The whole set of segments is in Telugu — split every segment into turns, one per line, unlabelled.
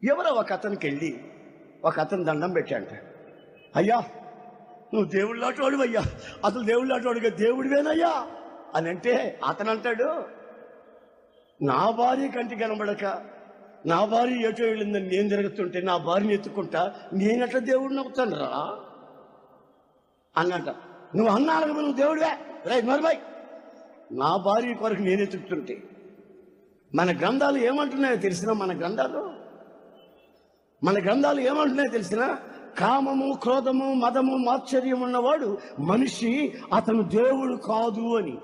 ఎవరో ఒక అతనికి వెళ్ళి ఒక అతను దండం పెట్టాడంట. అయ్యా, నువ్వు దేవుడు లాంటి అయ్యా, అసలు దేవుడు లాంటి దేవుడివేనయ్యా అని అంటే అతను అంటాడు, నా భార్య కంటి కనబడక నా భార్య ఎటో వెళ్ళిందని నేను తిరుగుతుంటే నా భార్యని ఎత్తుకుంటా నేనెట్లా దేవుడిని అవుతాను రా అన్నట. నువ్వు అన్నాను నువ్వు దేవుడివే రైట్ మరిబాయ్, నా భార్య కొరకు నేను ఎత్తుకుతుంటే. మన గ్రంథాలు ఏమంటున్నాయో తెలిసిన మన గ్రంథాలు ఏమంటున్నాయో తెలిసిన కామము, క్రోధము, మదము, మాత్సర్యం ఉన్నవాడు మనిషి, అతను దేవుడు కాదు అని.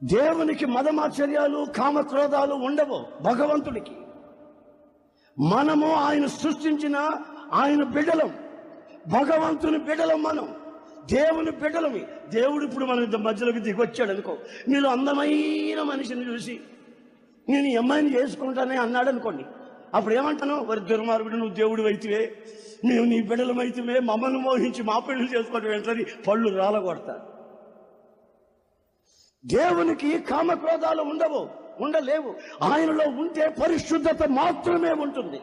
దేవునికి మదమాచర్యాలు, కామక్రోధాలు ఉండవు భగవంతుడికి. మనము ఆయన సృష్టించిన ఆయన బిడ్డలం, భగవంతుని బిడ్డలం, మనం దేవుని బిడ్డలమి. దేవుడు ఇప్పుడు మన మధ్యలోకి దిగొచ్చాడు అనుకో, మీరు అందమైన మనిషిని చూసి నేను ఈ అమ్మాయిని చేసుకుంటానే అన్నాడు అనుకోండి, అప్పుడు ఏమంటాను? మరి దుర్మార్గుడు, నువ్వు దేవుడు అయితివే, మేము నీ బిడ్డలం అయితివే, మమ్మల్ని మోహించి మా పెళ్లి చేసుకోవడం ఏంటని పళ్ళు రాలగొడతారు. దేవునికి కామక్రోధాలు ఉండలేవు. ఆయనలో ఉంటే పరిశుద్ధత మాత్రమే ఉంటుంది.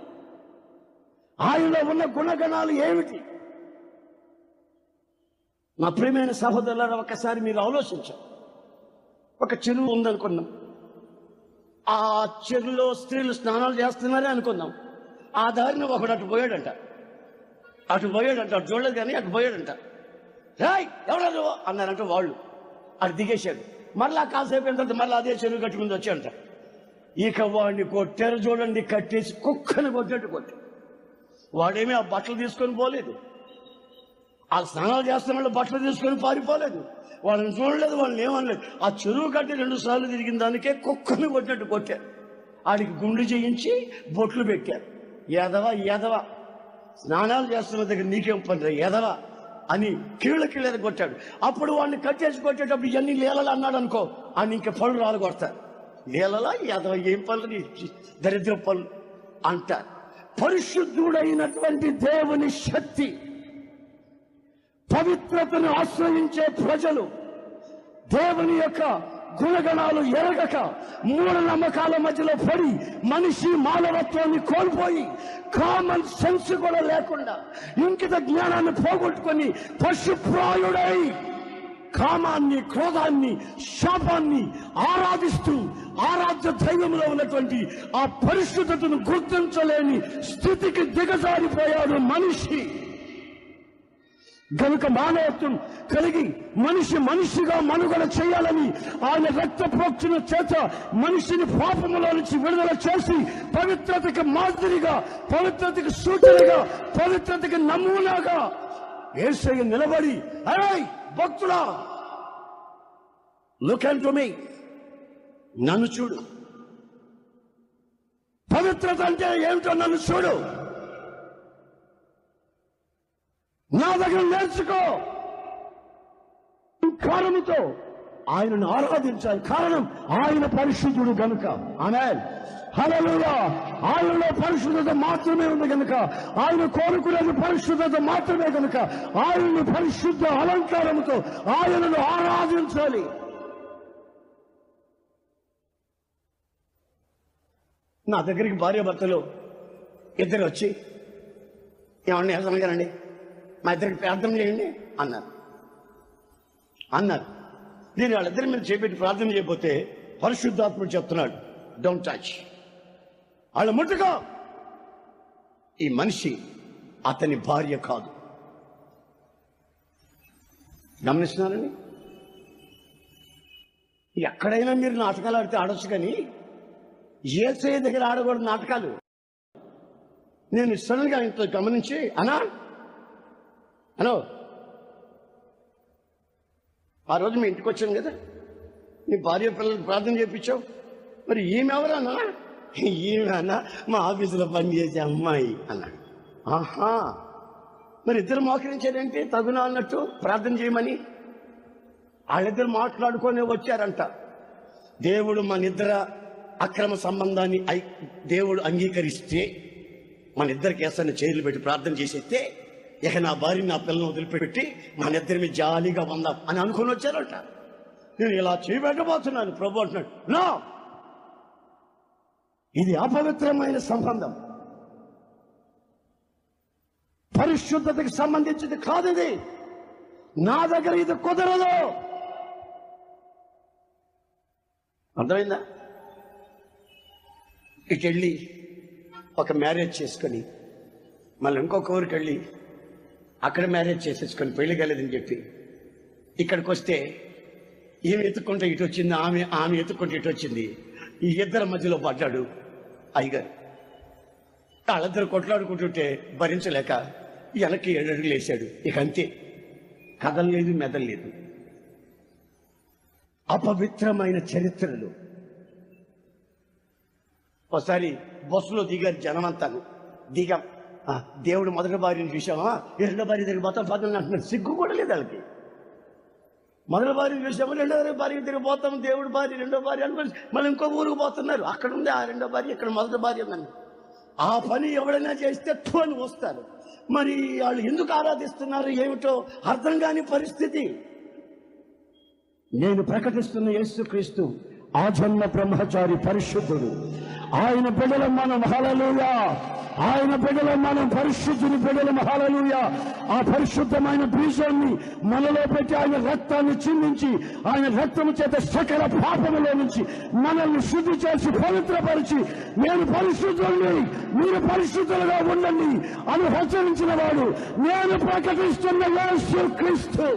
ఆయనలో ఉన్న గుణగణాలు ఏమిటి? నా ప్రియమైన సహోదరులారా, ఒకసారి మీరు ఆలోచించారు. ఒక చెరువు ఉందనుకున్నాం, ఆ చెరువులో స్త్రీలు స్నానాలు చేస్తున్నారే అనుకుందాం. ఆ దారిని ఒకడు అటు పోయాడంట, అటు చూడలేదు కానీ అటు పోయాడంట. రాయ్ ఎవరు అన్నారంట వాళ్ళు. అటు దిగేశాడు. మళ్ళా కాసేపు అయిన తర్వాత మళ్ళీ అదే చెరువు గట్టి ముందు వచ్చాడంట. ఇక వాడిని కొట్టారు చూడండి, కట్టేసి కుక్కని కొట్టేట్టు కొట్టి. వాడేమీ ఆ బట్టలు తీసుకొని పోలేదు, ఆ స్నానాలు చేస్తున్న వాళ్ళు బట్టలు తీసుకొని పారిపోలేదు, వాళ్ళని చూడలేదు, వాళ్ళని ఏమనలేదు. ఆ చెరువు కట్టి 2 సార్లు తిరిగిన దానికే కుక్కని కొట్టినట్టు కొట్టారు. ఆడికి గుండు చేయించి బొట్లు పెట్టారు. ఎదవ స్నానాలు చేస్తున్న దగ్గర నీకేం పని ఎదవ అని కీళ్ళ కొట్టాడు. అప్పుడు వాడిని కట్టేసి కొట్టేటప్పుడు ఇవన్నీ లీలలు అన్నాడు అనుకో, అని ఇంకా పళ్ళు రాలు కొడతారు. లీలలా ఎదవ ఏం పనులు, దరిద్ర పనులు అంటారు. పరిశుద్ధుడైనటువంటి దేవుని శక్తి, పవిత్రతను ఆశ్రయించే ప్రజలు దేవుని యొక్క గుణగణాలు ఎరగక మూఢనమ్మకాల మధ్యలో పడి మనిషి మానవత్వాన్ని కోల్పోయి కామన్ సెన్స్ కూడా లేకుండా ఇంకిత జ్ఞానాన్ని పోగొట్టుకొని పశుప్రాయుడై కామాన్ని, క్రోధాన్ని, శాపాన్ని ఆరాధిస్తూ ఆరాధ్య దైవంలో ఉన్నటువంటి ఆ పరిశుద్ధతను గుర్తించలేని స్థితికి దిగజారిపోయాడు మనిషి. గనుక మానవత్వం కలిగి మనిషిగా మనుగడ చేయాలని ఆయన రక్త ప్రోక్షణ చేత మనిషిని పాపములో నుంచి విడుదల చేసి పవిత్రతకి మాదిరిగా, పవిత్రతకి సూచనగా, పవిత్రతకి నమూనాగా యేసయ్య నిలబడి, ఏయ్ భక్తుడా, లుక్ అన్టు మీ, నన్ను చూడు, పవిత్రత అంటే ఏమిటో నన్ను చూడు, నా దగ్గర నేర్చుకో. కారణంతో ఆయనను ఆరాధించాలి. కారణం ఆయన పరిశుద్ధుడు గనుక. ఆమేన్, హల్లెలూయా. ఆయనలో పరిశుద్ధత మాత్రమే ఉంది గనుక, ఆయన కోరుకునేది పరిశుద్ధత మాత్రమే గనుక ఆయనను పరిశుద్ధ అలంకారంతో ఆయనను ఆరాధించాలి. నా దగ్గరికి భార్యాభర్తలు ఇద్దరు వచ్చి, ఏమన్నా వేసనగానండి, మా ఇద్దరికి ప్రార్థన చేయండి అన్నారు. నేను వాళ్ళిద్దరి మీద చేపెట్టి ప్రార్థన చేయకపోతే పరిశుద్ధాత్ముడు చెప్తున్నాడు, డోంట్ టచ్, వాళ్ళ ముట్టుకో. ఈ మనిషి అతని భార్య కాదు. గమనిస్తున్నారండి? ఎక్కడైనా మీరు నాటకాలు ఆడితే ఆడొచ్చు, కానీ యేసయ్య దగ్గర ఆడకూడదు నాటకాలు. నేను సడన్గా ఇంత గమనించి, హలో, ఆ రోజు మీ ఇంటికి వచ్చాను కదా, నీ భార్య పిల్లలకు ప్రార్థన చేయించావు, మరి ఈమె ఎవరన్నా? ఈమె అన్న మా ఆఫీసులో పనిచేసే అమ్మాయి అన్నాడు. ఆహా, మరి ఇద్దరు మోకరించారంటే తగునా అన్నట్టు ప్రార్థన చేయమని వాళ్ళిద్దరు మాట్లాడుకొని వచ్చారంట. దేవుడు మన ఇద్దరు అక్రమ సంబంధాన్ని దేవుడు అంగీకరిస్తే మన ఇద్దరికి వేస్తాన్ని చైర్లు పెట్టి ప్రార్థన చేసేస్తే ఇక నా భార్య నా పిల్లలను వదిలిపెట్టి మన ఇద్దరి మీద జాలీగా ఉందాం అని అనుకుని వచ్చారంట. నేను ఇలా చేయబెట్టబోతున్నాను. ప్రభు అంటున్నాడు, నా ఇది అపవిత్రమైన సంబంధం, పరిశుద్ధతకి సంబంధించింది కాదు. ఇది నా దగ్గర ఇది కుదరదు. అర్థమైందా? ఇటు వెళ్ళి ఒక మ్యారేజ్ చేసుకొని మళ్ళీ ఇంకొక ఊరికి వెళ్ళి అక్కడ మ్యారేజ్ చేసేసుకొని పెళ్లి కలదని చెప్పి ఇక్కడికి వస్తే ఈమె ఎత్తుకుంటే ఇటు వచ్చింది, ఆమె ఎత్తుకుంటే ఇటు వచ్చింది. ఈ ఇద్దరి మధ్యలో పడ్డాడు అయ్యగారు. వాళ్ళిద్దరు కొట్లాడుకుంటుంటే భరించలేక వెనక్కి 7 అడుగులు వేశాడు. ఇక అంతే, కదలలేదు, మెదలలేదు. అపవిత్రమైన చరిత్రలు. ఒకసారి బస్సులో దిగారు జనమంతాను. దిగాం, దేవుడు మొదటి భార్యను చూసామా, రెండో భార్య దగ్గర పోతాం పదం అంటున్నారు. సిగ్గు కూడా లేదు వాళ్ళకి. మొదటి భార్యను చూసాము, రెండో భార్య దగ్గర పోతాం, దేవుడు భార్య రెండో భార్య అనుకోని మళ్ళీ ఇంకో ఊరికి పోతున్నారు. అక్కడ ఉంది ఆ రెండో భార్య, ఇక్కడ మొదటి భార్య ఉందని. ఆ పని ఎవడైనా చేస్తే అని వస్తారు. మరి వాళ్ళు ఎందుకు ఆరాధిస్తున్నారు ఏమిటో అర్థం కాని పరిస్థితి. నేను ప్రకటిస్తున్న యేసుక్రీస్తు ఆజన్మ బ్రహ్మచారి, పరిశుద్ధుడు. ఆయన బిడ్డలం మనం, హల్లెలూయా. ఆయన బిడ్డలం మనం, పరిశుద్ధుని బిడ్డలం, హల్లెలూయా. ఆ పరిశుద్ధమైన బీజాన్ని మనలో పెట్టి ఆయన రక్తాన్ని చిందించి ఆయన రక్తము చేత సకల పాపములో నుంచి మనల్ని శుద్ధి చేసి పవిత్రపరిచి, నేను పరిశుద్ధుల్ని మీరు పరిశుద్ధులుగా ఉండండి అని హెచ్చరించిన వాడు నేను ప్రకటిస్తున్న యేసుక్రీస్తు.